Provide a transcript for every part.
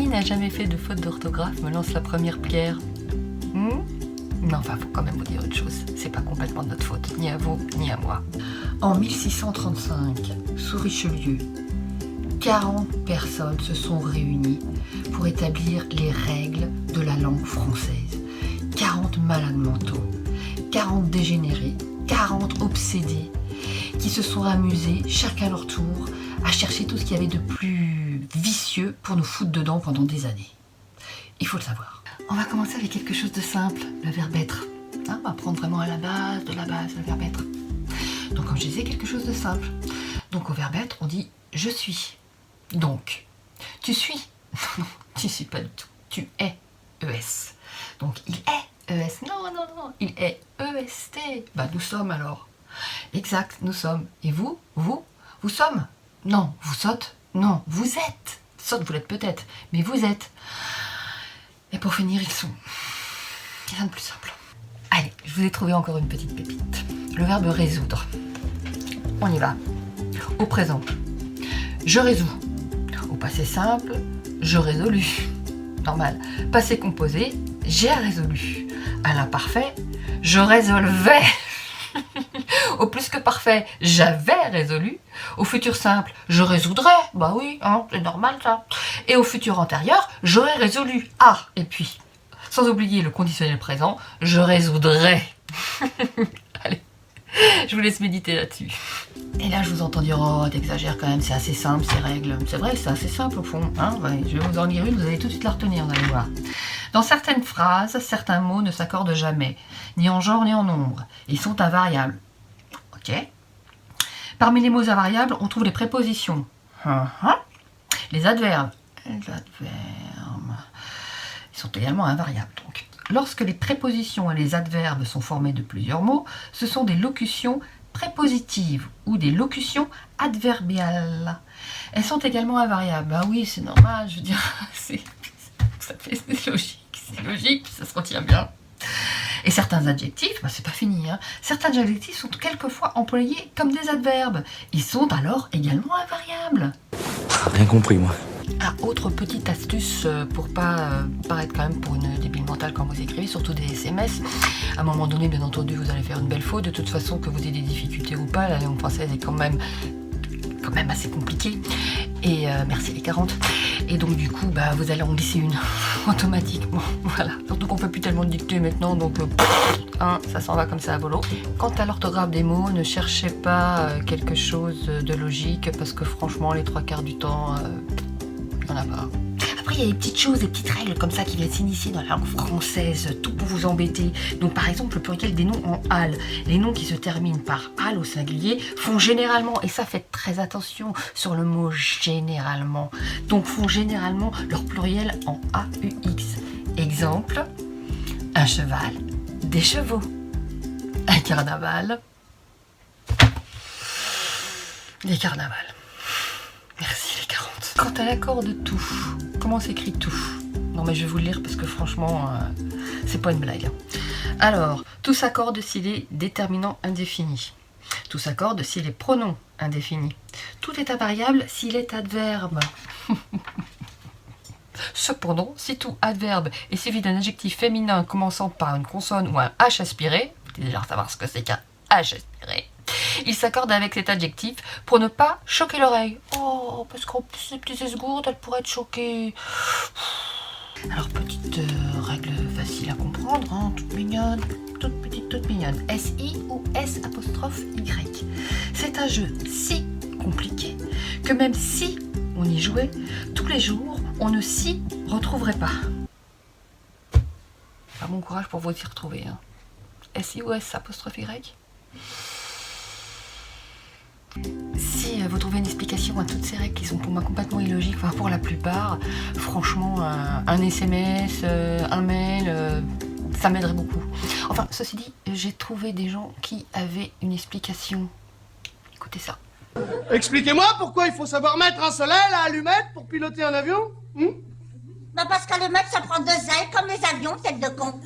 Qui n'a jamais fait de faute d'orthographe me lance la première pierre? Non, enfin, faut quand même vous dire une chose. C'est pas complètement de notre faute, ni à vous, ni à moi. En 1635, sous Richelieu, 40 personnes se sont réunies pour établir les règles de la langue française. 40 malades mentaux, 40 dégénérés, 40 obsédés, qui se sont amusés, chacun à leur tour, à chercher tout ce qu'il y avait de plus vicieux pour nous foutre dedans pendant des années. Il faut le savoir. On va commencer avec quelque chose de simple, le verbe être. On va prendre vraiment à la base, de la base, le verbe être. Donc comme je disais, quelque chose de simple. Donc au verbe être, on dit « je suis ». Donc, tu suis. Non, tu suis pas du tout. Tu es, ES. Donc il est, ES. Non, il est, EST. Bah nous sommes alors. Exact, nous sommes. Et vous sommes. Non, vous saute. Non, vous êtes. Saute, vous l'êtes peut-être, mais vous êtes. Et pour finir, ils sont. Rien de plus simple. Allez, je vous ai trouvé encore une petite pépite. Le verbe résoudre. On y va. Au présent, je résous. Au passé simple, je résolu. Normal. Passé composé, j'ai résolu. À l'imparfait, je résolvais. Au plus que parfait, j'avais résolu. Au futur simple, je résoudrais. Bah oui, hein, c'est normal ça. Et au futur antérieur, j'aurais résolu. Ah, et puis, sans oublier le conditionnel présent, je résoudrais. Allez, je vous laisse méditer là-dessus. Et là, je vous entends dire, oh, t'exagères quand même, c'est assez simple ces règles. C'est vrai, c'est assez simple au fond. Hein, ouais, je vais vous en lire une, vous allez tout de suite la retenir, vous allez voir. Dans certaines phrases, certains mots ne s'accordent jamais, ni en genre ni en nombre. Ils sont invariables. Ok. Parmi les mots invariables, on trouve les prépositions. Les adverbes. Les adverbes. Ils sont également invariables. Donc, lorsque les prépositions et les adverbes sont formés de plusieurs mots, ce sont des locutions prépositives ou des locutions adverbiales. Elles sont également invariables. Ah oui, c'est normal, je veux dire, c'est logique, ça se retient bien. Et certains adjectifs, c'est pas fini, hein. Certains adjectifs sont quelquefois employés comme des adverbes. Ils sont alors également invariables. Rien compris, moi. Ah, autre petite astuce pour pas paraître quand même pour une débile mentale quand vous écrivez, surtout des SMS. À un moment donné, bien entendu, vous allez faire une belle faute. De toute façon, que vous ayez des difficultés ou pas, la langue française est quand même assez compliquée. Et merci les 40. Et donc du coup, vous allez en glisser une automatiquement. Voilà. Surtout qu'on fait plus tellement de dictées maintenant, donc ça s'en va comme ça à volo. Quant à l'orthographe des mots, ne cherchez pas quelque chose de logique parce que franchement, les 3/4 du temps, il n'y en a pas. Après, il y a des petites choses, des petites règles comme ça qui viennent s'initier dans la langue française, tout pour vous embêter. Donc, par exemple, le pluriel des noms en al. Les noms qui se terminent par al au singulier font généralement, et ça faites très attention sur le mot généralement, donc font généralement leur pluriel en AUX. Exemple, un cheval, des chevaux. Un carnaval, des carnavals. Merci les 40. Quant à l'accord de tout, comment s'écrit tout? Non mais je vais vous le lire parce que franchement, c'est pas une blague. Alors, tout s'accorde s'il est déterminant indéfini. Tout s'accorde s'il est pronom indéfini. Tout est invariable s'il est adverbe. Cependant, si tout adverbe est suivi d'un adjectif féminin commençant par une consonne ou un H aspiré, vous devez déjà savoir ce que c'est qu'un H aspiré, il s'accorde avec cet adjectif pour ne pas choquer l'oreille. Oh, parce qu'en plus, ces petites esgourdes, elles pourraient être choquées. Alors, petite règle facile à comprendre, hein, toute mignonne, toute petite, toute mignonne. SI ou S apostrophe Y. C'est un jeu si compliqué que même si on y jouait, tous les jours, on ne s'y retrouverait pas. Bon courage pour vous y retrouver. Hein. SI ou S apostrophe Y. Si vous trouvez une explication à toutes ces règles qui sont pour moi complètement illogiques, enfin pour la plupart, franchement, un SMS, un mail, ça m'aiderait beaucoup. Enfin, ceci dit, j'ai trouvé des gens qui avaient une explication. Écoutez ça. Expliquez-moi pourquoi il faut savoir mettre un soleil à allumette pour piloter un avion? Parce qu'allumette, ça prend 2 ailes, comme les avions, tête de con.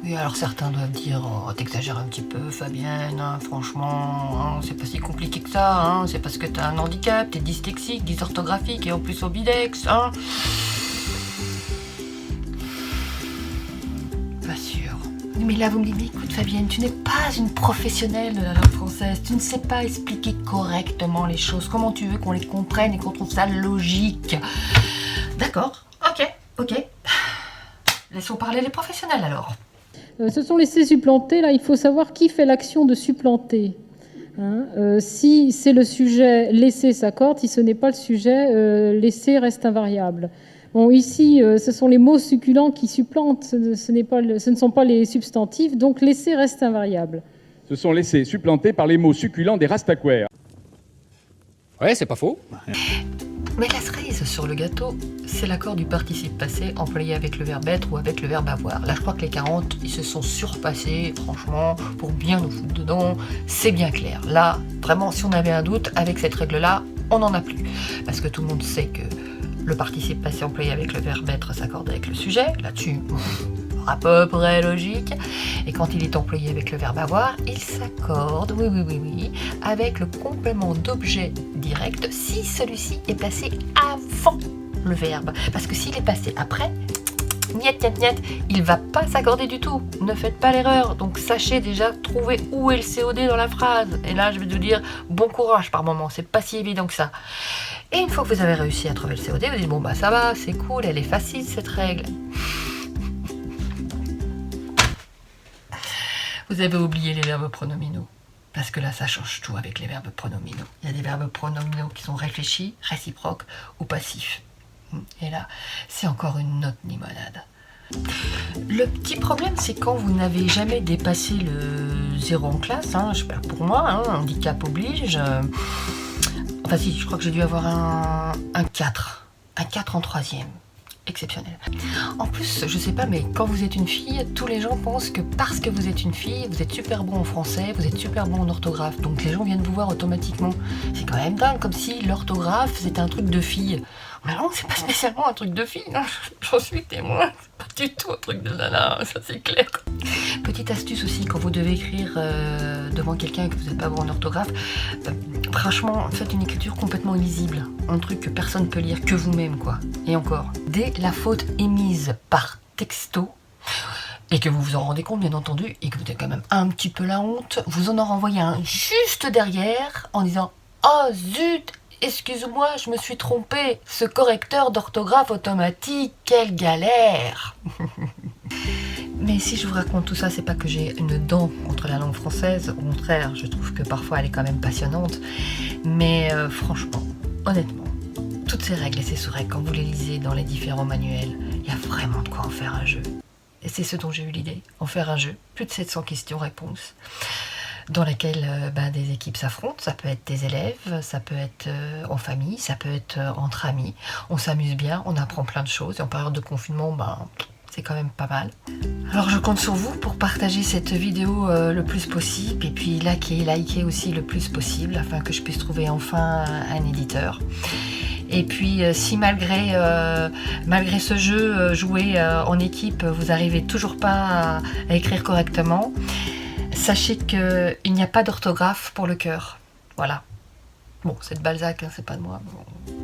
Oui, alors certains doivent dire oh, t'exagères un petit peu, Fabienne, hein, franchement, hein, c'est pas si compliqué que ça, hein, c'est parce que t'as un handicap, t'es dyslexique, dysorthographique et en plus ambidex, hein. Pas sûr. Mais là, vous me dites, mais écoute, Fabienne, tu n'es pas une professionnelle de la langue française, tu ne sais pas expliquer correctement les choses, comment tu veux qu'on les comprenne et qu'on trouve ça logique? D'accord, ok. Laissons parler les professionnels alors. Ce sont l'essai supplanté. Là, il faut savoir qui fait l'action de supplanter. Hein, si c'est le sujet, l'essai s'accorde. Si ce n'est pas le sujet, l'essai reste invariable. Bon, ici, ce sont les mots succulents qui supplantent. Ce ne sont pas les substantifs. Donc, l'essai reste invariable. Ce sont l'essai supplantés par les mots succulents des rastaquaires. Ouais, c'est pas faux. Mais la cerise sur le gâteau, c'est l'accord du participe passé employé avec le verbe être ou avec le verbe avoir. Là, je crois que les 40, ils se sont surpassés, franchement, pour bien nous foutre dedans. C'est bien clair. Là, vraiment, si on avait un doute, avec cette règle-là, on n'en a plus. Parce que tout le monde sait que le participe passé employé avec le verbe être s'accorde avec le sujet. Là-dessus, à peu près logique. Et quand il est employé avec le verbe avoir, il s'accorde, oui, avec le complément d'objet direct si celui-ci est placé avant le verbe. Parce que s'il est passé après, niet, il va pas s'accorder du tout. Ne faites pas l'erreur. Donc sachez déjà trouver où est le COD dans la phrase. Et là, je vais vous dire bon courage par moment. C'est pas si évident que ça. Et une fois que vous avez réussi à trouver le COD, vous dites bon bah ça va, c'est cool, elle est facile cette règle. Vous avez oublié les verbes pronominaux. Parce que là, ça change tout avec les verbes pronominaux. Il y a des verbes pronominaux qui sont réfléchis, réciproques ou passifs. Et là, c'est encore une autre limonade. Le petit problème, c'est quand vous n'avez jamais dépassé le 0 en classe. Hein, je parle pour moi, hein, handicap oblige. Enfin si, je crois que j'ai dû avoir un 4. Un 4 en 3e. Exceptionnel. En plus, je sais pas, mais quand vous êtes une fille, tous les gens pensent que parce que vous êtes une fille, vous êtes super bon en français, vous êtes super bon en orthographe. Donc les gens viennent vous voir automatiquement. C'est quand même dingue, comme si l'orthographe c'était un truc de fille. Mais non, c'est pas spécialement un truc de fille, hein. J'en suis témoin. C'est pas du tout un truc de nana, ça c'est clair. Petite astuce aussi, quand vous devez écrire devant quelqu'un et que vous n'êtes pas bon en orthographe, franchement, faites une écriture complètement illisible. Un truc que personne ne peut lire, que vous-même, quoi. Et encore, dès la faute émise par texto, et que vous vous en rendez compte, bien entendu, et que vous avez quand même un petit peu la honte, vous en renvoyez un juste derrière en disant « Oh zut, excuse-moi, je me suis trompé, ce correcteur d'orthographe automatique, quelle galère !» Mais si je vous raconte tout ça, c'est pas que j'ai une dent contre la langue française, au contraire, je trouve que parfois elle est quand même passionnante. Mais franchement, honnêtement, toutes ces règles et ces sous-règles, quand vous les lisez dans les différents manuels, il y a vraiment de quoi en faire un jeu. Et c'est ce dont j'ai eu l'idée, en faire un jeu, plus de 700 questions-réponses, dans lesquelles des équipes s'affrontent. Ça peut être des élèves, ça peut être en famille, ça peut être entre amis. On s'amuse bien, on apprend plein de choses, et en période de confinement, c'est quand même pas mal. Alors je compte sur vous pour partager cette vidéo le plus possible et puis liker aussi le plus possible afin que je puisse trouver enfin un éditeur. Et puis si malgré ce jeu joué en équipe, vous n'arrivez toujours pas à écrire correctement, sachez qu'il n'y a pas d'orthographe pour le cœur. Voilà. Bon, c'est de Balzac, hein, c'est pas de moi. Bon.